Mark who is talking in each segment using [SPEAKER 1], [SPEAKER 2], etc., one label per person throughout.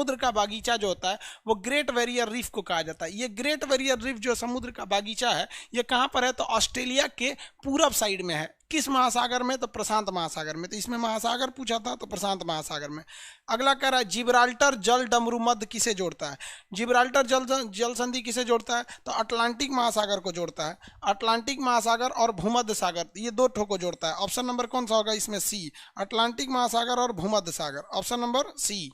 [SPEAKER 1] समुद्र का बागीचा जो होता है वो ग्रेट बैरियर रीफ को कहा जाता है। ये ग्रेट बैरियर रीफ जो समुद्र का बागीचा है ये कहाँ पर है, तो ऑस्ट्रेलिया के पूरब साइड में है। किस महासागर में, तो प्रशांत महासागर में। तो इसमें महासागर पूछा था तो प्रशांत महासागर में। अगला कह रहा है जिब्राल्टर जल डमरू मध्य किसे जोड़ता है। जिब्राल्टर जल संधि किसे जोड़ता है, तो अटलांटिक महासागर को जोड़ता है। अटलांटिक महासागर और भूमध्य सागर ये दो ठो को जोड़ता है। ऑप्शन नंबर कौन सा होगा इसमें, सी, अटलांटिक महासागर और भूमध्य सागर। ऑप्शन नंबर सी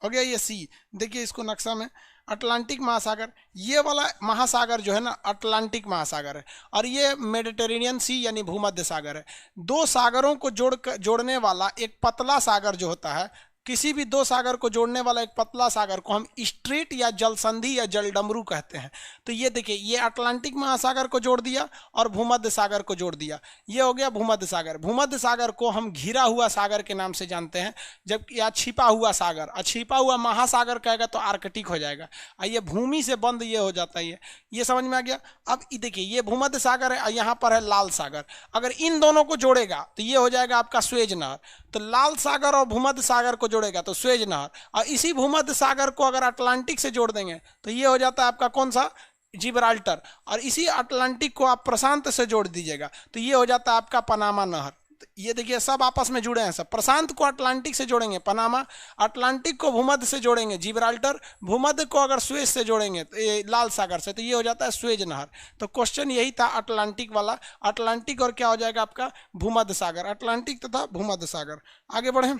[SPEAKER 1] हो गया ये सी। देखिए इसको नक्शा में, अटलांटिक महासागर, ये वाला महासागर जो है ना अटलांटिक महासागर है, और ये मेडिटेरेनियन सी यानी भूमध्य सागर है। दो सागरों को जोड़ने वाला एक पतला सागर जो होता है, किसी भी दो सागर को जोड़ने वाला एक पतला सागर को हम स्ट्रेट या जलसंधि या जलडमरू कहते हैं। तो ये देखिए ये अटलांटिक महासागर को जोड़ दिया और भूमध्य सागर को जोड़ दिया, ये हो गया भूमध्य सागर। भूमध्य सागर को हम घिरा हुआ सागर के नाम से जानते हैं, जबकि या छिपा हुआ सागर, और छिपा हुआ महासागर कहेगा तो आर्कटिक हो जाएगा। और ये भूमि से बंद ये हो जाता है, ये समझ में आ गया। अब देखिए ये भूमध्य सागर है और यहाँ पर है लाल सागर, अगर इन दोनों को जोड़ेगा तो ये हो जाएगा आपका स्वेज नहर। तो लाल सागर और भूमध्य सागर को जोड़ेगा तो स्वेज नहर, और इसी भूमध्य सागर को अगर अटलांटिक से जोड़ देंगे तो ये हो जाता है आपका कौन सा, जिब्राल्टर, और इसी अटलांटिक को आप प्रशांत से जोड़ दीजिएगा तो ये हो जाता है आपका पनामा नहर। तो ये देखिए सब आपस में जुड़े हैं सब। प्रशांत को अटलांटिक से जोड़ेंगे पनामा, अटलांटिक को भूमध्य से जोड़ेंगे जिब्राल्टर, भूमध्य को अगर स्वेज से जोड़ेंगे तो ये लाल सागर से, तो ये हो जाता है स्वेज नहर। तो क्वेश्चन यही था अटलांटिक वाला, अटलांटिक और क्या हो जाएगा आपका भूमध्य सागर, अटलांटिक तथा भूमध्य सागर। आगे बढ़े,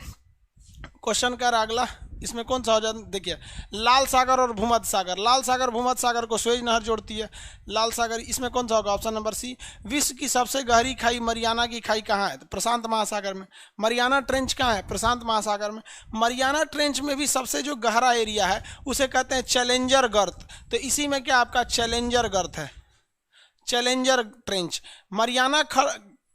[SPEAKER 1] क्वेश्चन का अगला, इसमें कौन सा हो जाता है, देखिए लाल सागर और भूमध्य सागर, लाल सागर भूमध्य सागर को स्वेज नहर जोड़ती है। लाल सागर इसमें कौन सा होगा, ऑप्शन नंबर सी। विश्व की सबसे गहरी खाई मरियाना की खाई कहाँ है, तो प्रशांत महासागर में। मरियाना ट्रेंच कहाँ है, प्रशांत महासागर में। मरियाना ट्रेंच में भी सबसे जो गहरा एरिया है उसे कहते हैं चैलेंजर गर्त, तो इसी में क्या आपका चैलेंजर गर्त है, चैलेंजर ट्रेंच। मरियाना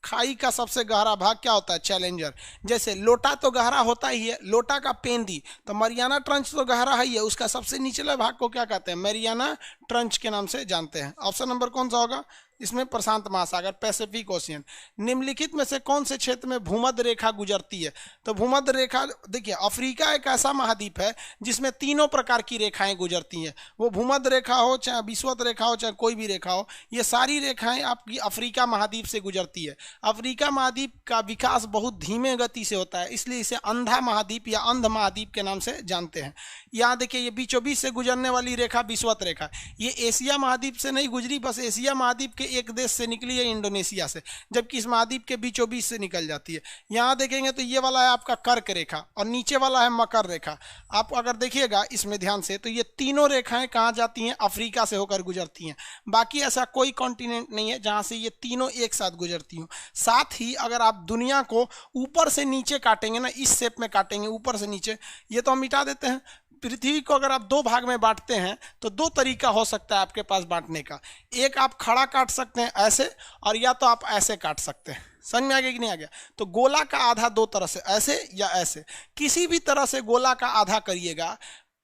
[SPEAKER 1] खाई का सबसे गहरा भाग क्या होता है, चैलेंजर। जैसे लोटा तो गहरा होता ही है, लोटा का पेंदी, तो मरियाना ट्रंच तो गहरा ही है, उसका सबसे निचले भाग को क्या कहते हैं, मरियाना ट्रंच के नाम से जानते हैं। ऑप्शन नंबर कौन सा होगा इसमें, प्रशांत महासागर, पैसिफिक ओशियन। निम्नलिखित में से कौन से क्षेत्र में भूमध्य रेखा गुजरती है, तो भूमध्य रेखा, देखिए अफ्रीका एक ऐसा महाद्वीप है जिसमें तीनों प्रकार की रेखाएं गुजरती हैं, वो भूमध्य रेखा हो चाहे विषुवत रेखा हो चाहे कोई भी रेखा हो, ये सारी रेखाएं आपकी अफ्रीका महाद्वीप से गुजरती है। अफ्रीका महाद्वीप का विकास बहुत धीमे गति से होता है, इसलिए इसे अंधा महाद्वीप या अंध महाद्वीप के नाम से जानते हैं। यहाँ देखिए ये बीचों बीच से गुजरने वाली रेखा विषुवत रेखा, ये एशिया महाद्वीप से नहीं गुजरी, बस एशिया महाद्वीप के एक देश से निकली है, इंडोनेशिया से, जबकि इस महाद्वीप के बीचों बीच से निकल जाती है। यहाँ देखेंगे तो ये वाला है आपका कर्क रेखा और नीचे वाला है मकर रेखा। आप अगर देखिएगा इसमें ध्यान से तो ये तीनों रेखाएं कहाँ जाती हैं, अफ्रीका से होकर गुजरती हैं। बाकी ऐसा कोई कॉन्टिनेंट नहीं है जहाँ से ये तीनों एक साथ गुजरती हूँ। साथ ही अगर आप दुनिया को ऊपर से नीचे काटेंगे ना, इस शेप में काटेंगे ऊपर से नीचे, ये तो हम मिटा देते हैं। पृथ्वी को अगर आप दो भाग में बांटते हैं तो दो तरीका हो सकता है आपके पास बांटने का। एक आप खड़ा काट सकते हैं ऐसे, और या तो आप ऐसे काट सकते हैं। समझ में आ गया कि नहीं आ गया? तो गोला का आधा दो तरह से, ऐसे या ऐसे, किसी भी तरह से गोला का आधा करिएगा,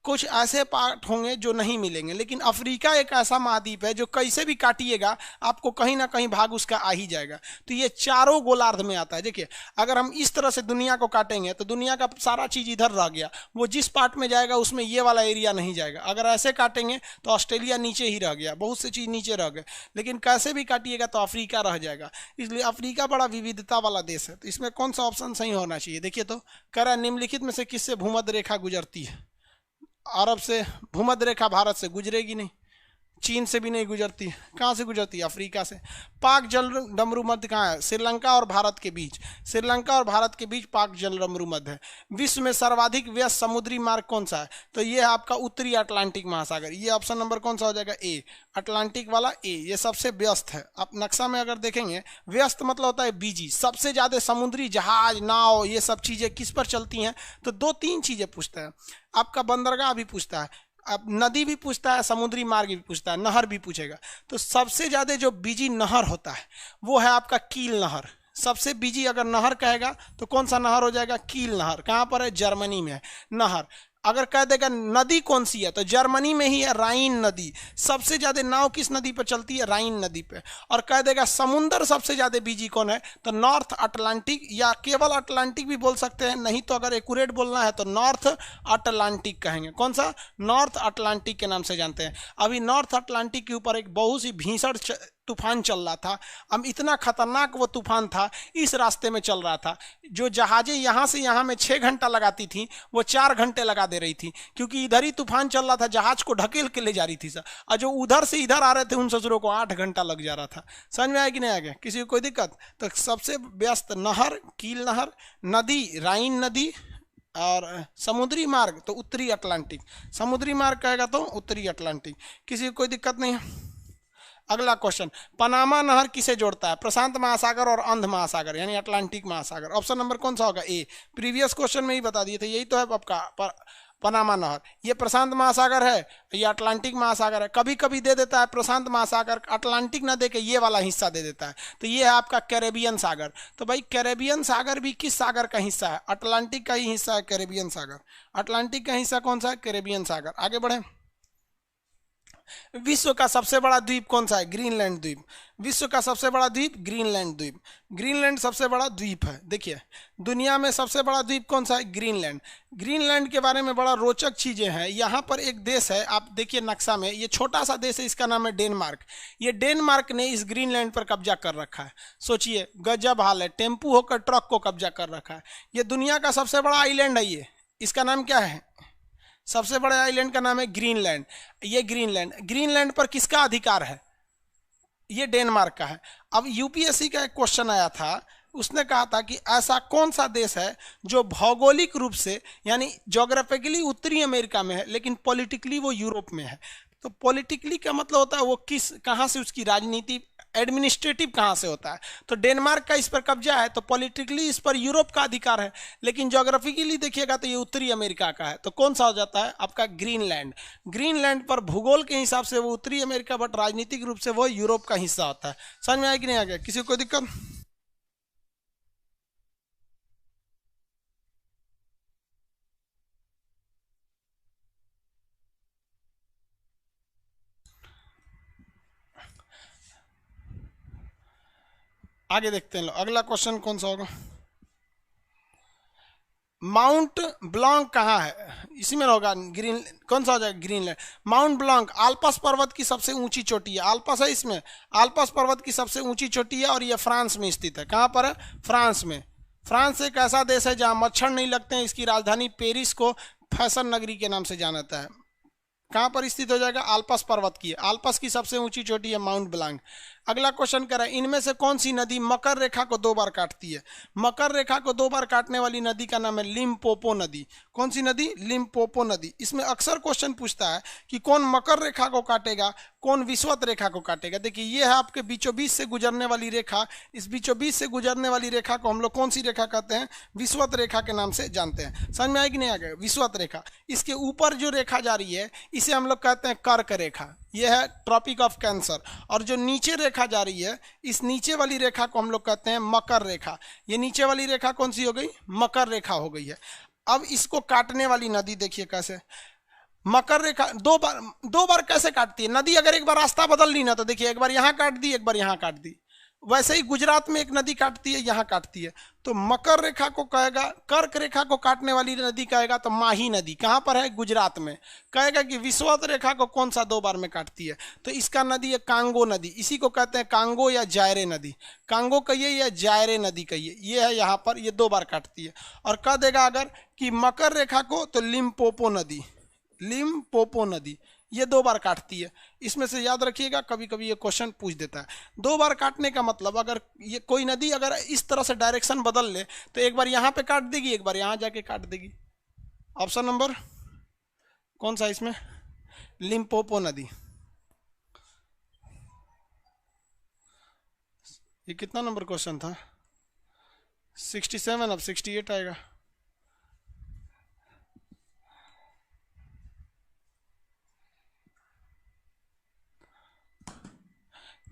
[SPEAKER 1] कुछ ऐसे पार्ट होंगे जो नहीं मिलेंगे। लेकिन अफ्रीका एक ऐसा महाद्वीप है जो कैसे भी काटिएगा आपको कहीं ना कहीं भाग उसका आ ही जाएगा। तो ये चारों गोलार्ध में आता है। देखिए अगर हम इस तरह से दुनिया को काटेंगे तो दुनिया का सारा चीज इधर रह गया, वो जिस पार्ट में जाएगा उसमें ये वाला एरिया नहीं जाएगा। अगर ऐसे काटेंगे तो ऑस्ट्रेलिया नीचे ही रह गया, बहुत सी चीज नीचे रह गए। लेकिन कैसे भी काटिएगा तो अफ्रीका रह जाएगा। इसलिए अफ्रीका बड़ा विविधता वाला देश है। तो इसमें कौन सा ऑप्शन सही होना चाहिए? देखिए तो कह रहा है निम्नलिखित में से किससे भूमध्य रेखा गुजरती है? अरब से। भूमध्य रेखा भारत से गुजरेगी नहीं, चीन से भी नहीं गुजरती। कहाँ से गुजरती है? अफ्रीका से। पाक जल डमरू मध्य कहाँ है? श्रीलंका और भारत के बीच। श्रीलंका और भारत के बीच पाक जल डमरू मध्य है। विश्व में सर्वाधिक व्यस्त समुद्री मार्ग कौन सा है? तो ये है आपका उत्तरी अटलांटिक महासागर। ये ऑप्शन नंबर कौन सा हो जाएगा? ए, अटलांटिक वाला ए, ये सबसे व्यस्त है। आप नक्शा में अगर देखेंगे, व्यस्त मतलब होता है बिजी। सबसे ज्यादा समुद्री जहाज, नाव, ये सब चीजें किस पर चलती हैं? तो दो तीन चीजें पूछता है आपका, बंदरगाह भी पूछता है, अब नदी भी पूछता है, समुद्री मार्ग भी पूछता है, नहर भी पूछेगा। तो सबसे ज्यादा जो बिजी नहर होता है वो है आपका कील नहर। सबसे बिजी अगर नहर कहेगा तो कौन सा नहर हो जाएगा? कील नहर। कहाँ पर है? जर्मनी में है नहर। अगर कह देगा नदी कौन सी है तो जर्मनी में ही है राइन नदी, सबसे ज्यादा नाव किस नदी पर चलती है, राइन नदी पे। और कह देगा समुंदर सबसे ज्यादा बीजी कौन है तो नॉर्थ अटलांटिक, या केवल अटलांटिक भी बोल सकते हैं, नहीं तो अगर एक्यूरेट बोलना है तो नॉर्थ अटलांटिक कहेंगे। कौन सा, नॉर्थ अटलांटिक के नाम से जानते हैं। अभी नॉर्थ अटलांटिक के ऊपर एक बहुत ही भीषण तूफान चल रहा था। अब इतना खतरनाक वो तूफान था, इस रास्ते में चल रहा था, जो जहाजें यहाँ से यहाँ में 6 घंटा लगाती थी वो 4 घंटे लगा दे रही थी, क्योंकि इधर ही तूफान चल रहा था, जहाज को ढकेल के ले जा रही थी सर, और जो उधर से इधर आ रहे थे उन ससुरों को 8 घंटा लग जा रहा था। समझ में आया कि नहीं आ गया, किसी को कोई दिक्कत। तो सबसे व्यस्त नहर कील नहर, नदी राइन नदी, और समुद्री मार्ग तो उत्तरी अटलांटिक, समुद्री मार्ग कहेगा तो उत्तरी अटलांटिक। किसी को कोई दिक्कत नहीं है। अगला क्वेश्चन, पनामा नहर किसे जोड़ता है, प्रशांत महासागर और अंध महासागर यानी अटलांटिक महासागर। ऑप्शन नंबर कौन सा होगा, ए। प्रीवियस क्वेश्चन में ही बता दिए थे, यही तो है आपका पनामा नहर। ये प्रशांत महासागर है, ये अटलांटिक महासागर है। कभी कभी दे देता है प्रशांत महासागर, अटलांटिक ना दे के ये वाला हिस्सा दे देता है, तो ये है आपका कैरेबियन सागर। तो भाई कैरेबियन सागर भी किस सागर का हिस्सा है, अटलांटिक का ही हिस्सा है कैरेबियन सागर। अटलांटिक का हिस्सा कौन सा है, कैरेबियन सागर। आगे बढ़े, विश्व का सबसे बड़ा द्वीप कौन सा है, ग्रीनलैंड द्वीप। विश्व का सबसे बड़ा द्वीप ग्रीनलैंड द्वीप, ग्रीनलैंड सबसे बड़ा द्वीप है। देखिए दुनिया में सबसे बड़ा द्वीप कौन सा है, ग्रीनलैंड। ग्रीनलैंड के बारे में बड़ा रोचक चीजें हैं। यहाँ पर एक देश है, आप देखिए नक्शा में, ये छोटा सा देश है, इसका नाम है डेनमार्क। ये डेनमार्क ने इस ग्रीनलैंड पर कब्जा कर रखा है। सोचिए गजब हाल है, टेम्पू होकर ट्रक को कब्जा कर रखा है। ये दुनिया का सबसे बड़ा आइलैंड है, ये इसका नाम क्या है, सबसे बड़े आइलैंड का नाम है ग्रीनलैंड। ये ग्रीनलैंड, ग्रीनलैंड पर किसका अधिकार है, ये डेनमार्क का है। अब यूपीएससी का एक क्वेश्चन आया था, उसने कहा था कि ऐसा कौन सा देश है जो भौगोलिक रूप से यानी ज्योग्राफिकली उत्तरी अमेरिका में है लेकिन पॉलिटिकली वो यूरोप में है। तो पॉलिटिकली का मतलब होता है वो किस, कहाँ से उसकी राजनीति, एडमिनिस्ट्रेटिव कहाँ से होता है। तो डेनमार्क का इस पर कब्जा है, तो पॉलिटिकली इस पर यूरोप का अधिकार है, लेकिन ज्योग्राफिकली देखिएगा तो ये उत्तरी अमेरिका का है। तो कौन सा हो जाता है आपका ग्रीनलैंड। ग्रीनलैंड पर भूगोल के हिसाब से वो उत्तरी अमेरिका, बट राजनीतिक रूप से वो यूरोप का हिस्सा होता है। समझ में आया कि नहीं आ गया, किसी को कोई दिक्कत। आगे देखते हैं, अगला क्वेश्चन कौन सा होगा, माउंट ब्लॉन्क कहाँ है, इसी में होगा ग्रीन, कौन सा हो जाएगा, ग्रीनलैंड। माउंट ब्लॉन्क आल्पस पर्वत की सबसे ऊंची चोटी है, आल्पस है इसमें, आल्पस पर्वत की सबसे ऊंची चोटी है, और ये फ्रांस में स्थित है। कहाँ पर है, फ्रांस में। फ्रांस एक ऐसा देश है जहाँ मच्छर नहीं लगते हैं। इसकी राजधानी पेरिस को फैशन नगरी के नाम से जाना जाता है। कहाँ पर स्थित हो जाएगा, आल्पस पर्वत की है। आल्पस की सबसे ऊंची चोटी है माउंट ब्लांक। अगला क्वेश्चन कह रहा है, इनमें से कौन सी नदी मकर रेखा को 2 बार काटती है। मकर रेखा को 2 बार काटने वाली नदी का नाम है लिम्पोपो नदी। कौन सी नदी, लिम्पोपो नदी। इसमें अक्सर क्वेश्चन पूछता है कि कौन मकर रेखा को काटेगा, कौन विषुवत रेखा को काटेगा। देखिए ये है आपके बीचों बीच से गुजरने वाली रेखा, इस बीचों बीच से गुजरने वाली रेखा को हम लोग कौन सी रेखा कहते हैं, विषुवत रेखा के नाम से जानते हैं। समझ में आया कि नहीं आ गया, विषुवत रेखा। इसके ऊपर जो रेखा जा रही है इसे हम लोग कहते हैं कर्क रेखा, यह है ट्रॉपिक ऑफ कैंसर। और जो नीचे रेखा जा रही है, इस नीचे वाली रेखा को हम लोग कहते हैं मकर रेखा। ये नीचे वाली रेखा कौन सी हो गई, मकर रेखा हो गई है। अब इसको काटने वाली नदी देखिए कैसे, मकर रेखा 2 बार कैसे काटती है नदी। अगर एक बार रास्ता बदल ली ना, तो देखिए एक बार यहाँ काट दी, एक बार यहाँ काट दी। वैसे ही गुजरात में एक नदी काटती है, यहाँ काटती है। तो मकर रेखा को कहेगा, कर्क रेखा को काटने वाली नदी कहेगा तो माही नदी। कहाँ पर है, गुजरात में। कहेगा कि विषुवत रेखा को कौन सा 2 बार में काटती है, तो इसका नदी है कांगो नदी। इसी को कहते हैं कांगो या जायरे नदी। कांगो कहिए या जायरे नदी कहिए, ये है यहाँ पर, ये 2 बार काटती है। और कह देगा अगर कि मकर रेखा को, तो लिम्पोपो नदी, लिम्पोपो नदी ये 2 बार काटती है। इसमें से याद रखिएगा, कभी कभी ये क्वेश्चन पूछ देता है। 2 बार काटने का मतलब, अगर ये कोई नदी अगर इस तरह से डायरेक्शन बदल ले, तो एक बार यहाँ पे काट देगी, एक बार यहाँ जाके काट देगी। ऑप्शन नंबर कौन सा इसमें, लिम्पोपो नदी। ये कितना नंबर क्वेश्चन था, 67, अब 68 आएगा।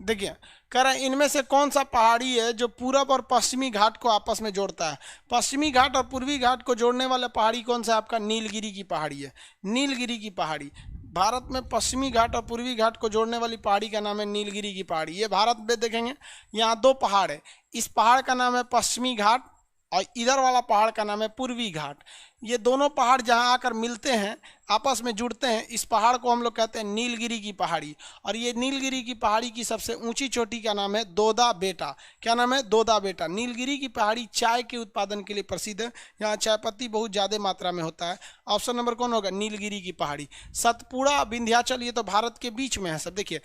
[SPEAKER 1] देखिए कह रहा है इनमें से कौन सा पहाड़ी है जो पूरब और पश्चिमी घाट को आपस में जोड़ता है। पश्चिमी घाट और पूर्वी घाट को जोड़ने वाला पहाड़ी कौन सा? आपका नीलगिरी की पहाड़ी है। नीलगिरी की पहाड़ी, भारत में पश्चिमी घाट और पूर्वी घाट को जोड़ने वाली पहाड़ी का नाम है नीलगिरी की पहाड़ी। ये भारत में देखेंगे यहाँ दो पहाड़ है, इस पहाड़ का नाम है पश्चिमी घाट और इधर वाला पहाड़ का नाम है पूर्वी घाट। ये दोनों पहाड़ जहाँ आकर मिलते हैं, आपस में जुड़ते हैं, इस पहाड़ को हम लोग कहते हैं नीलगिरी की पहाड़ी। और ये नीलगिरी की पहाड़ी की सबसे ऊंची चोटी का नाम है दोदा बेटा। क्या नाम है? दोदा बेटा। नीलगिरी की पहाड़ी चाय के उत्पादन के लिए प्रसिद्ध है, यहाँ चाय पत्ती बहुत ज़्यादा मात्रा में होता है। ऑप्शन नंबर कौन होगा? नीलगिरी की पहाड़ी। सतपुड़ा विंध्याचल, ये तो भारत के बीच में है सब। देखिए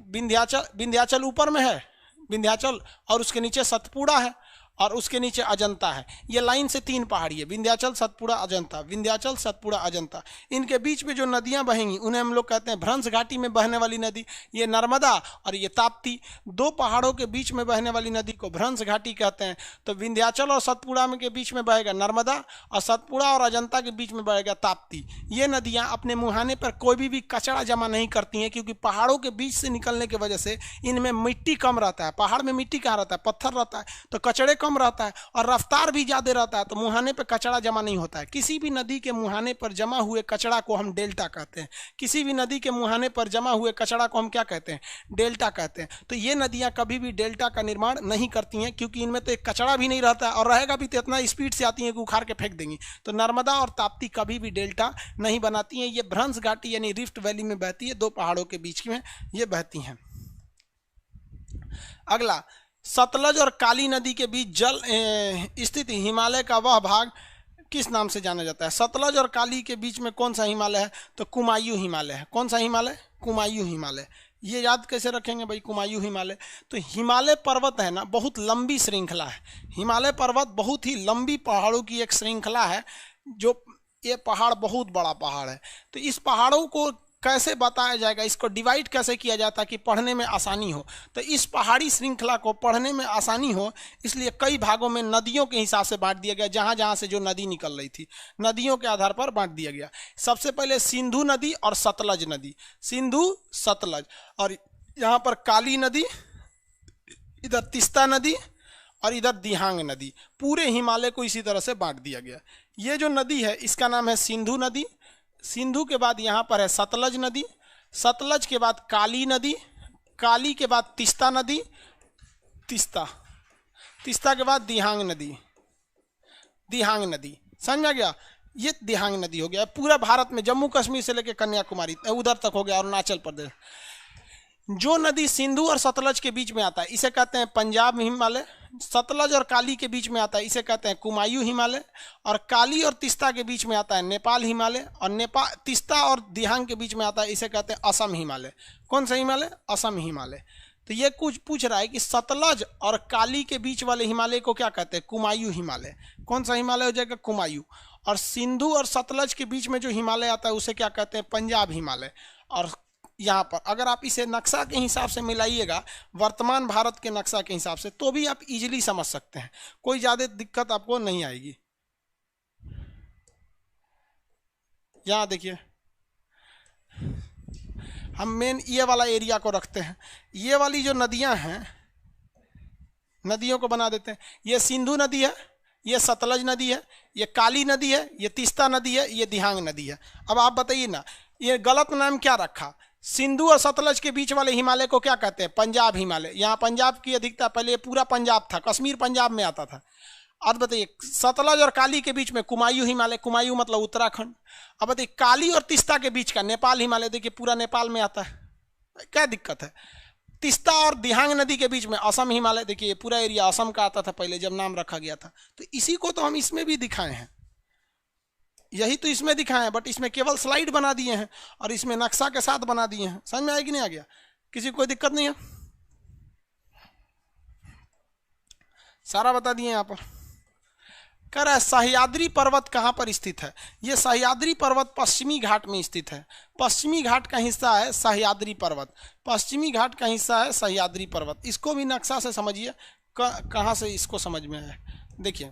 [SPEAKER 1] विंध्याचल ऊपर में है, विंध्याचल, और उसके नीचे सतपुड़ा है और उसके नीचे अजंता है। ये लाइन से तीन पहाड़ी है, विंध्याचल, सतपुड़ा, अजंता। विंध्याचल, सतपुड़ा, अजंता। इनके बीच में जो नदियां बहेंगी उन्हें हम लोग कहते हैं भ्रंश घाटी में बहने वाली नदी, ये नर्मदा और ये ताप्ती। दो पहाड़ों के बीच में बहने वाली नदी को भ्रंश घाटी कहते हैं। तो विंध्याचल और सतपुड़ा में के बीच में बहेगा नर्मदा और सतपुड़ा और अजंता के बीच में बहेगा ताप्ती। ये नदियाँ अपने मुहाने पर कोई भी कचरा जमा नहीं करती हैं, क्योंकि पहाड़ों के बीच से निकलने की वजह से इनमें मिट्टी कम रहता है। पहाड़ में मिट्टी कहाँ रहता है? पत्थर रहता है, तो कचड़े कम रहता है और रफ्तार भी ज्यादा रहता है, तो मुहाने पे कचरा जमा नहीं होता है। किसी भी नदी के मुहाने पर जमा हुए कचरा को हम डेल्टा कहते हैं। किसी भी नदी के मुहाने पर जमा हुए कचरा को हम क्या कहते हैं? डेल्टा कहते हैं। तो ये नदियां कभी भी डेल्टा का निर्माण नहीं करती हैं, क्योंकि इनमें तो एक कचरा भी नहीं रहता है और रहेगा भी तो इतना स्पीड से आती है कि उखाड़ के फेंक देंगी। तो नर्मदा और ताप्ती कभी भी डेल्टा नहीं बनाती हैं। ये भ्रंश घाटी यानी रिफ्ट वैली में बहती है, दो पहाड़ों के बीच में ये बहती हैं। अगला, सतलज और काली नदी के बीच जल स्थित हिमालय का वह भाग किस नाम से जाना जाता है? सतलज और काली के बीच में कौन सा हिमालय है? तो कुमायूं हिमालय है। कौन सा हिमालय? कुमायूं हिमालय। ये याद कैसे रखेंगे भाई? कुमायूं हिमालय। तो हिमालय पर्वत है ना, बहुत लंबी श्रृंखला है। हिमालय पर्वत बहुत ही लंबी पहाड़ों की एक श्रृंखला है, जो ये पहाड़ बहुत बड़ा पहाड़ है। तो इस पहाड़ों को कैसे बताया जाएगा, इसको डिवाइड कैसे किया जाता है कि पढ़ने में आसानी हो? तो इस पहाड़ी श्रृंखला को पढ़ने में आसानी हो इसलिए कई भागों में नदियों के हिसाब से बांट दिया गया। जहां जहां से जो नदी निकल रही थी, नदियों के आधार पर बांट दिया गया। सबसे पहले सिंधु नदी और सतलज नदी, सिंधु सतलज, और यहाँ पर काली नदी, इधर तीस्ता नदी और इधर दिहांग नदी। पूरे हिमालय को इसी तरह से बांट दिया गया। ये जो नदी है इसका नाम है सिंधु नदी। सिंधु के बाद यहाँ पर है सतलज नदी, सतलज के बाद काली नदी, काली के बाद तीस्ता नदी, तीस्ता के बाद दिहांग नदी, दिहांग नदी। समझ में आ गया? ये दिहांग नदी हो गया। पूरा भारत में जम्मू कश्मीर से लेकर कन्याकुमारी उधर तक हो गया, अरुणाचल प्रदेश। जो नदी सिंधु और सतलज के बीच में आता है इसे कहते हैं पंजाब हिमालय। सतलज और काली के बीच में आता है इसे कहते हैं कुमायूं हिमालय। और काली और तीस्ता के बीच में आता है नेपाल हिमालय। और तीस्ता और दिहांग के बीच में आता है इसे कहते हैं असम हिमालय। कौन सा हिमालय? असम हिमालय। तो ये कुछ पूछ रहा है कि सतलज और काली के बीच वाले हिमालय को क्या कहते हैं? कुमायूं हिमालय। कौन सा हिमालय हो जाएगा? कुमायूं। और सिंधु और सतलज के बीच में जो हिमालय आता है उसे क्या कहते हैं? पंजाब हिमालय। और यहाँ पर अगर आप इसे नक्शा के हिसाब से मिलाइएगा, वर्तमान भारत के नक्शा के हिसाब से, तो भी आप इजीली समझ सकते हैं, कोई ज़्यादा दिक्कत आपको नहीं आएगी। यहाँ देखिए, हम मेन ये वाला एरिया को रखते हैं। ये वाली जो नदियाँ हैं, नदियों को बना देते हैं। ये सिंधु नदी है, ये सतलज नदी है, ये काली नदी है, ये तीस्ता नदी है, ये दिहांग नदी है। अब आप बताइए ना, ये गलत नाम क्या रखा? सिंधु और सतलज के बीच वाले हिमालय को क्या कहते हैं? पंजाब हिमालय। यहाँ पंजाब की अधिकता, पहले ये पूरा पंजाब था, कश्मीर पंजाब में आता था। अब बताइए, सतलज और काली के बीच में कुमायूं हिमालय, कुमायूं मतलब उत्तराखंड। अब बताइए, काली और तीस्ता के बीच का नेपाल हिमालय, देखिए पूरा नेपाल में आता है, क्या दिक्कत है? तीस्ता और दिहांग नदी के बीच में असम हिमालय, देखिए पूरा एरिया असम का आता था पहले जब नाम रखा गया था। तो इसी को तो हम इसमें भी दिखाए हैं, यही तो इसमें दिखाए हैं, बट इसमें केवल स्लाइड बना दिए हैं और इसमें नक्शा के साथ बना दिए हैं। समझ में आया कि नहीं आ गया? किसी को कोई दिक्कत नहीं है? सारा बता दिए यहाँ पर। कह रहा है सह्याद्री पर्वत कहाँ पर स्थित है? ये सह्याद्री पर्वत पश्चिमी घाट में स्थित है। पश्चिमी घाट का हिस्सा है सह्याद्री पर्वत, पश्चिमी घाट का हिस्सा है सह्याद्री पर्वत। इसको भी नक्शा से समझिए कहाँ से इसको समझ में आया। देखिए,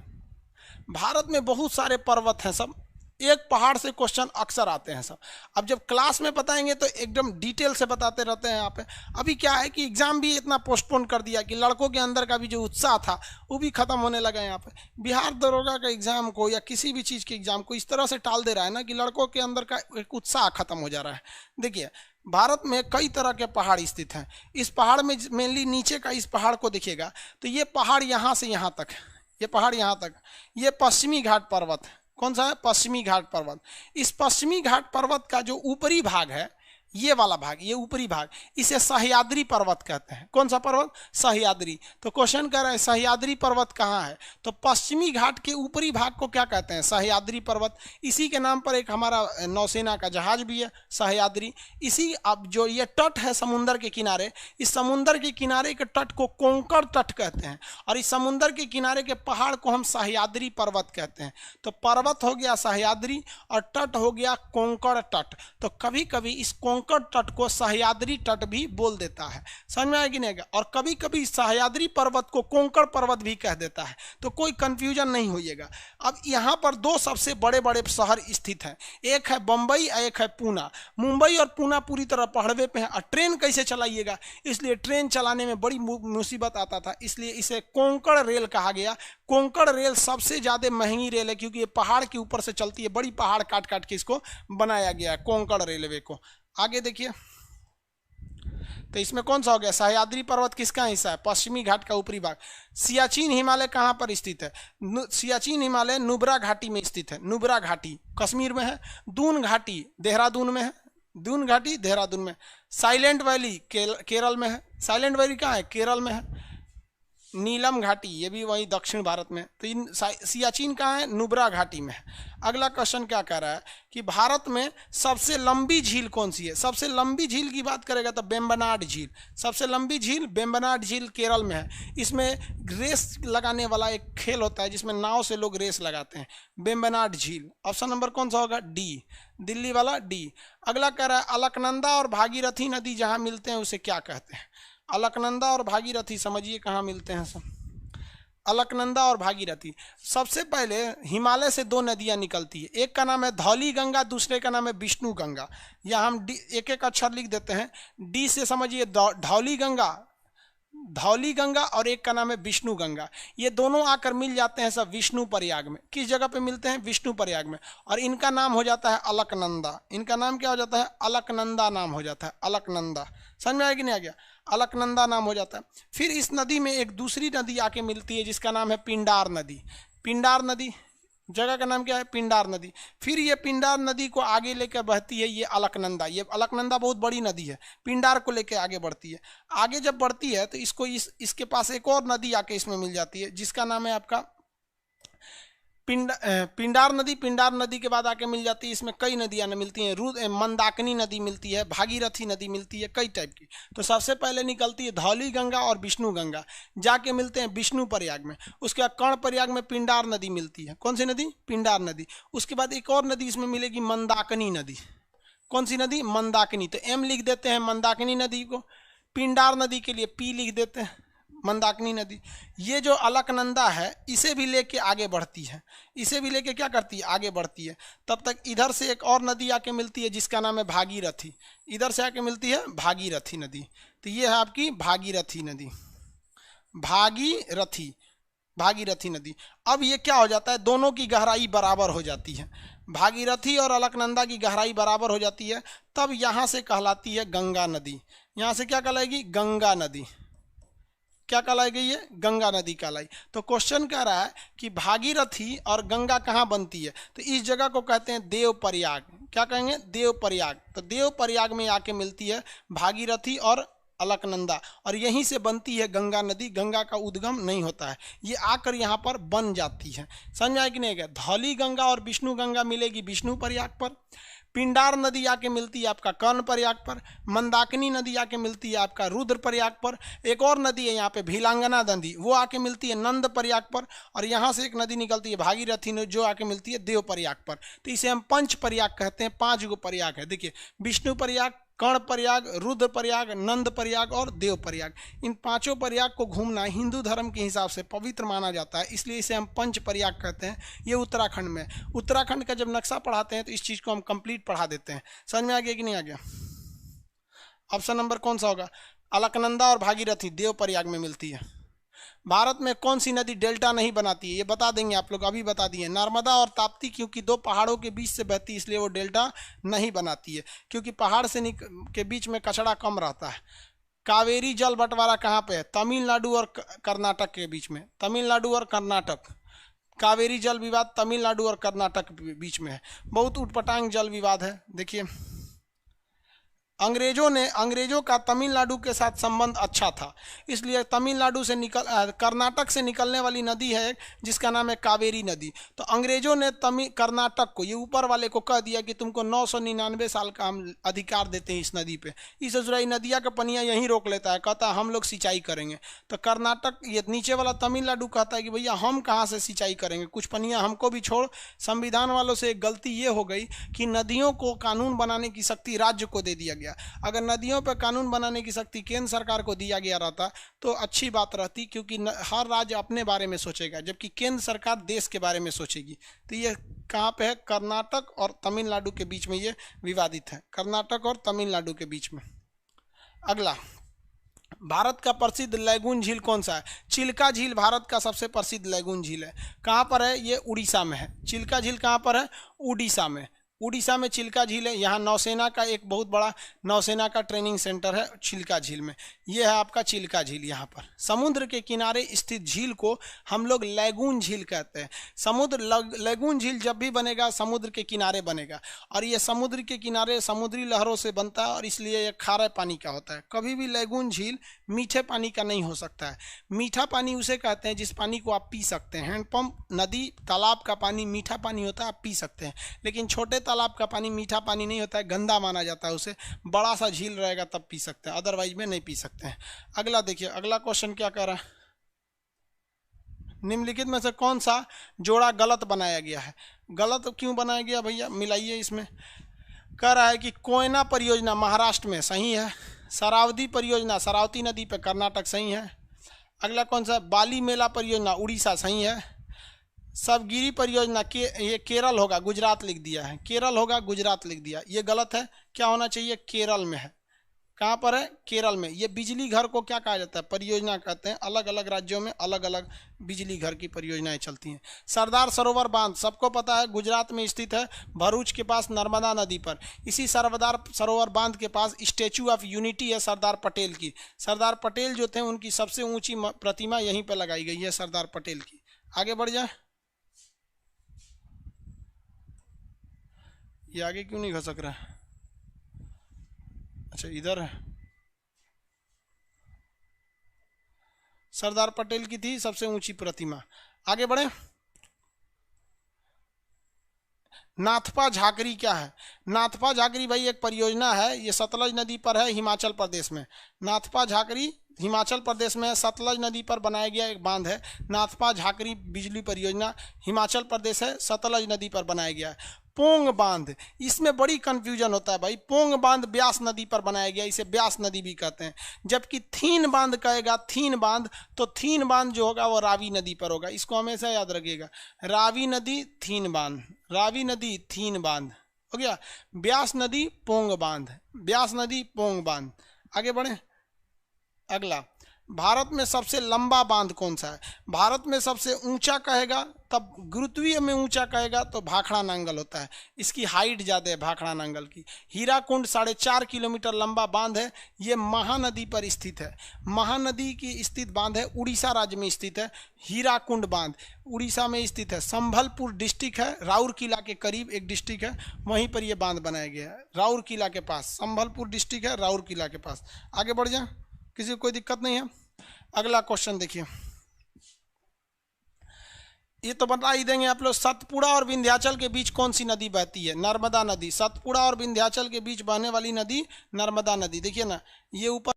[SPEAKER 1] भारत में बहुत सारे पर्वत हैं सब, एक पहाड़ से क्वेश्चन अक्सर आते हैं सब। अब जब क्लास में बताएंगे तो एकदम डिटेल से बताते रहते हैं यहाँ पे। अभी क्या है कि एग्जाम भी इतना पोस्टपोन कर दिया कि लड़कों के अंदर का भी जो उत्साह था वो भी खत्म होने लगा। यहाँ पे बिहार दरोगा का एग्जाम को या किसी भी चीज़ के एग्जाम को इस तरह से टाल दे रहा है ना कि लड़कों के अंदर का एक उत्साह खत्म हो जा रहा है। देखिए भारत में कई तरह के पहाड़ स्थित हैं। इस पहाड़ में मेनली नीचे का इस पहाड़ को देखिएगा तो ये पहाड़ यहाँ से यहाँ तक, ये पहाड़ यहाँ तक, ये पश्चिमी घाट पर्वत है। कौन सा है? पश्चिमी घाट पर्वत। इस पश्चिमी घाट पर्वत का जो ऊपरी भाग है, ये वाला भाग, ये ऊपरी भाग, इसे सह्याद्री पर्वत कहते हैं। कौन सा पर्वत? सह्याद्री। तो क्वेश्चन कह रहा है सह्याद्री पर्वत कहाँ है? तो पश्चिमी घाट के ऊपरी भाग को क्या कहते हैं? सह्याद्री पर्वत। इसी के नाम पर एक हमारा नौसेना का जहाज भी है, सह्याद्री। इसी अब जो ये तट है समुंदर के किनारे, इस समुंदर के किनारे के तट को कोंकण तट कहते हैं और इस समुंदर के किनारे के पहाड़ को हम सह्याद्री पर्वत कहते हैं। तो पर्वत हो गया सह्याद्री और तट हो गया कोंकण तट। तो कभी कभी इस कोंकण तट को सह्याद्री तट भी बोल देता है। समझ में आएगी नहीं? और कभी कभी सह्याद्री पर्वत को कोंकण पर्वत भी कह देता है। तो कोई कंफ्यूजन नहीं होइएगा। अब यहाँ पर दो सबसे बड़े बड़े शहर स्थित हैं, एक है बंबई और एक है पूना। मुंबई और पूना पूरी तरह पहाड़वे पे हैं और ट्रेन कैसे चलाइएगा, इसलिए ट्रेन चलाने में बड़ी मुसीबत आता था, इसलिए इसे कोंकण रेल कहा गया। कोंकण रेल सबसे ज़्यादा महंगी रेल है क्योंकि ये पहाड़ के ऊपर से चलती है, बड़ी पहाड़ काट काट के इसको बनाया गया है कोंकण रेलवे को। आगे देखिए तो इसमें कौन सा हो गया? सह्याद्री पर्वत किसका हिस्सा है? पश्चिमी घाट का ऊपरी भाग। सियाचिन हिमालय कहाँ पर स्थित है? सियाचिन हिमालय नुब्रा घाटी में स्थित है। नुब्रा घाटी कश्मीर में है। दून घाटी देहरादून में है। दून घाटी देहरादून में। साइलेंट वैली केरल में है। साइलेंट वैली कहाँ है? केरल में है। नीलम घाटी ये भी वही दक्षिण भारत में। तो इन सियाचिन कहाँ है? नुब्रा घाटी में है। अगला क्वेश्चन क्या कह रहा है कि भारत में सबसे लंबी झील कौन सी है? सबसे लंबी झील की बात करेगा तो वेम्बनाड झील। सबसे लंबी झील वेम्बनाड झील केरल में है। इसमें रेस लगाने वाला एक खेल होता है जिसमें नाव से लोग रेस लगाते हैं। वेम्बनाड झील। ऑप्शन नंबर कौन सा होगा? डी, दिल्ली वाला डी। अगला कह रहा है अलकनंदा और भागीरथी नदी जहाँ मिलते हैं उसे क्या कहते हैं? अलकनंदा और भागीरथी समझिए कहाँ मिलते हैं सब। अलकनंदा और भागीरथी, सबसे पहले हिमालय से दो नदियां निकलती है, एक का नाम है धौली गंगा, दूसरे का नाम है विष्णु गंगा। यहाँ हम एक एक अक्षर लिख देते हैं। डी से समझिए धौली गंगा, धौली गंगा, और एक का नाम है विष्णु गंगा। ये दोनों आकर मिल जाते हैं सब विष्णु प्रयाग में। किस जगह पे मिलते हैं? विष्णु प्रयाग में। और इनका नाम हो जाता है अलकनंदा। इनका नाम क्या हो जाता है? अलकनंदा नाम हो जाता है। अलकनंदा। समझ में आया कि नहीं आ गया? अलकनंदा नाम हो जाता है। फिर इस नदी में एक दूसरी नदी आके मिलती है जिसका नाम है पिंडार नदी। पिंडार नदी, जगह का नाम क्या है? पिंडार नदी। फिर ये पिंडार नदी को आगे लेकर बहती है ये अलकनंदा। ये अलकनंदा बहुत बड़ी नदी है, पिंडार को लेकर आगे बढ़ती है। आगे जब बढ़ती है तो इसको इसके पास एक और नदी आके इसमें मिल जाती है जिसका नाम है आपका पिंडार नदी। पिंडार नदी के बाद आके मिल जाती है, इसमें कई नदियां मिलती हैं। मंदाकिनी नदी मिलती है, भागीरथी नदी मिलती है, कई टाइप की। तो सबसे पहले निकलती है धौली गंगा और विष्णु गंगा, जाके मिलते हैं विष्णु प्रयाग में। उसके बाद कर्ण प्रयाग में पिंडार नदी मिलती है। कौन सी नदी? पिंडार नदी। उसके बाद एक और नदी इसमें मिलेगी मंदाकिनी नदी। कौन सी नदी? मंदाकिनी। तो एम लिख देते हैं मंदाकिनी नदी को। पिंडार नदी के लिए पी लिख देते हैं, मंदाकिनी नदी। ये जो अलकनंदा है इसे भी लेके आगे बढ़ती है, इसे भी लेके क्या करती है? आगे बढ़ती है। तब तक इधर से एक और नदी आके मिलती है जिसका नाम है भागीरथी। इधर से आके मिलती है भागीरथी नदी। तो ये है आपकी भागीरथी नदी। भागीरथी, भागीरथी नदी। अब ये क्या हो जाता है? दोनों की गहराई बराबर हो जाती है। भागीरथी और अलकनंदा की गहराई बराबर हो जाती है, तब यहाँ से कहलाती है गंगा नदी। यहाँ से क्या कहलाएगी? गंगा नदी। क्या कहलाई ये? गंगा नदी कहलाई। तो क्वेश्चन कह रहा है कि भागीरथी और गंगा कहाँ बनती है? तो इस जगह को कहते हैं देव प्रयाग। क्या कहेंगे? देव प्रयाग। तो देव प्रयाग में आके मिलती है भागीरथी और अलकनंदा, और यहीं से बनती है गंगा नदी। गंगा का उद्गम नहीं होता है, ये आकर यहाँ पर बन जाती है। समझ आए कि नहीं? गया? धौली गंगा और विष्णु गंगा मिलेगी विष्णु प्रयाग पर। पिंडार नदी आके मिलती है आपका कर्ण प्रयाग पर। मंदाकिनी नदी आके मिलती है आपका रुद्र प्रयाग पर। एक और नदी है यहाँ पे भीलांगना नदी, वो आके मिलती है नंद प्रयाग पर। और यहाँ से एक नदी निकलती है भागीरथी जो आके मिलती है देव प्रयाग पर। तो इसे हम पंच प्रयाग कहते हैं। 5 गो प्रयाग है। देखिए विष्णु प्रयाग, कर्णप्रयाग, रुद्रप्रयाग, नंदप्रयाग और देवप्रयाग। इन पांचों प्रयाग को घूमना हिंदू धर्म के हिसाब से पवित्र माना जाता है, इसलिए इसे हम पंच प्रयाग कहते हैं। ये उत्तराखंड में, उत्तराखंड का जब नक्शा पढ़ाते हैं तो इस चीज़ को हम कंप्लीट पढ़ा देते हैं। समझ में आ गया कि नहीं आ गया? ऑप्शन नंबर कौन सा होगा? अलकनंदा और भागीरथी देवप्रयाग में मिलती है। भारत में कौन सी नदी डेल्टा नहीं बनाती है? ये बता देंगे आप लोग, अभी बता दिए। नर्मदा और ताप्ती, क्योंकि दो पहाड़ों के बीच से बहती है इसलिए वो डेल्टा नहीं बनाती है, क्योंकि पहाड़ से के बीच में कचड़ा कम रहता है। कावेरी जल बंटवारा कहाँ पे है? तमिलनाडु और कर्नाटक के बीच में। तमिलनाडु और कर्नाटक, कावेरी जल विवाद तमिलनाडु और कर्नाटक के बीच में है। बहुत उटपटांग जल विवाद है। देखिए, अंग्रेजों का तमिलनाडु के साथ संबंध अच्छा था, इसलिए तमिलनाडु से कर्नाटक से निकलने वाली नदी है जिसका नाम है कावेरी नदी। तो अंग्रेजों ने कर्नाटक को, ये ऊपर वाले को कह दिया कि तुमको 999 साल का हम अधिकार देते हैं इस नदी पे। इस नदिया का पनिया यहीं रोक लेता है, कहता है हम लोग सिंचाई करेंगे। तो कर्नाटक, ये नीचे वाला तमिलनाडु कहता है कि भैया हम कहाँ से सिंचाई करेंगे, कुछ पनिया हमको भी छोड़। संविधान वालों से एक गलती ये हो गई कि नदियों को कानून बनाने की शक्ति राज्य को दे दिया गया। अगर नदियों पर कानून बनाने की शक्ति केंद्र सरकार को दिया गया रहता तो अच्छी बात रहती, क्योंकि हर राज्य अपने बारे में सोचेगा जबकि केंद्र सरकार देश के बारे में सोचेगी। तो ये कहाँ पे है? कर्नाटक और तमिलनाडु के बीच में ये विवादित है, कर्नाटक और तमिलनाडु के बीच में। अगला, भारत का प्रसिद्ध लैगून झील कौन सा है? चिल्का झील भारत का सबसे प्रसिद्ध लैगून झील है। कहाँ पर है? ये उड़ीसा में है। चिल्का झील कहाँ पर है? उड़ीसा में। उड़ीसा में चिल्का झील है। यहाँ नौसेना का एक बहुत बड़ा नौसेना का ट्रेनिंग सेंटर है चिल्का झील में। ये है आपका चिल्का झील। यहाँ पर समुद्र के किनारे स्थित झील को हम लोग लैगून झील कहते हैं। लैगून झील जब भी बनेगा समुद्र के किनारे बनेगा, और ये समुद्र के किनारे समुद्री लहरों से बनता है और इसलिए ये खारे पानी का होता है। कभी भी लैगून झील मीठे पानी का नहीं हो सकता है। मीठा पानी उसे कहते हैं जिस पानी को आप पी सकते हैं। हैंडपंप, नदी, तालाब का पानी मीठा पानी होता है, आप पी सकते हैं। लेकिन छोटे तालाब का पानी मीठा पानी नहीं होता है, गंदा माना जाता है उसे। बड़ा सा झील रहेगा तब पी सकते हैं, अदरवाइज में नहीं पी सकते हैं। अगला देखिए, अगला क्वेश्चन क्या कह रहा है? निम्नलिखित में से कौन सा जोड़ा गलत बनाया गया है? गलत क्यों बनाया गया भैया, मिलाइए इसमें। कह रहा है कि कोयना परियोजना महाराष्ट्र में, सही है। शरावती परियोजना शरावती नदी पे कर्नाटक, सही है। अगला कौन सा? बाली मेला परियोजना उड़ीसा, सही है। सबगिरी परियोजना ये केरल होगा, गुजरात लिख दिया है। केरल होगा, गुजरात लिख दिया, ये गलत है। क्या होना चाहिए? केरल में है। कहाँ पर है? केरल में। ये बिजली घर को क्या कहा जाता है? परियोजना कहते हैं। अलग अलग राज्यों में अलग अलग बिजली घर की परियोजनाएं चलती हैं। सरदार सरोवर बांध सबको पता है, गुजरात में स्थित है, भरूच के पास नर्मदा नदी पर। इसी सरदार सरोवर बांध के पास स्टैचू ऑफ यूनिटी है सरदार पटेल की। सरदार पटेल जो थे उनकी सबसे ऊंची प्रतिमा यहीं पर लगाई गई है, सरदार पटेल की। आगे बढ़ जाए, ये आगे क्यों नहीं खसक रहा है? अच्छा, इधर है। सरदार पटेल की थी सबसे ऊंची प्रतिमा। आगे बढ़े, नाथपा झाकरी क्या है? नाथपा झाकरी भाई एक परियोजना है, ये सतलज नदी पर है, हिमाचल प्रदेश में। नाथपा झाकरी हिमाचल प्रदेश में सतलज नदी पर बनाया गया एक बांध है। नाथपा झाकरी बिजली परियोजना हिमाचल प्रदेश है, सतलज नदी पर बनाया गया है। पोंग बांध, इसमें बड़ी कंफ्यूजन होता है भाई। पोंग बांध ब्यास नदी पर बनाया गया, इसे ब्यास नदी भी कहते हैं। जबकि थीन बांध कहेगा, थीन बांध, तो थीन बांध जो होगा वो रावी नदी पर होगा। इसको हमेशा याद रखिएगा, रावी नदी थीन बांध, रावी नदी थीन बांध हो गया। ब्यास नदी पोंग बांध, ब्यास नदी पोंग बांध। आगे बढ़े, अगला, भारत में सबसे लंबा बांध कौन सा है? भारत में सबसे ऊंचा कहेगा तब गुरुत्वीय में ऊंचा कहेगा तो भाखड़ा नांगल होता है, इसकी हाइट ज़्यादा है भाखड़ा नांगल की। हीराकुंड 4.5 किलोमीटर लंबा बांध है, ये महानदी पर स्थित है। महानदी की स्थित बांध है, उड़ीसा राज्य में स्थित है। हीराकुंड बांध उड़ीसा में स्थित है, संभलपुर डिस्ट्रिक्ट है, राउरकेला के करीब एक डिस्ट्रिक्ट है, वहीं पर यह बांध बनाया गया है, राउरकेला के पास। संभलपुर डिस्ट्रिक्ट है, राउरकेला के पास। आगे बढ़ जाए, किसी को कोई दिक्कत नहीं है। अगला क्वेश्चन देखिए, ये तो बता ही देंगे आप लोग। सतपुड़ा और विंध्याचल के बीच कौन सी नदी बहती है? नर्मदा नदी। सतपुड़ा और विंध्याचल के बीच बहने वाली नदी नर्मदा नदी। देखिए ना, ये ऊपर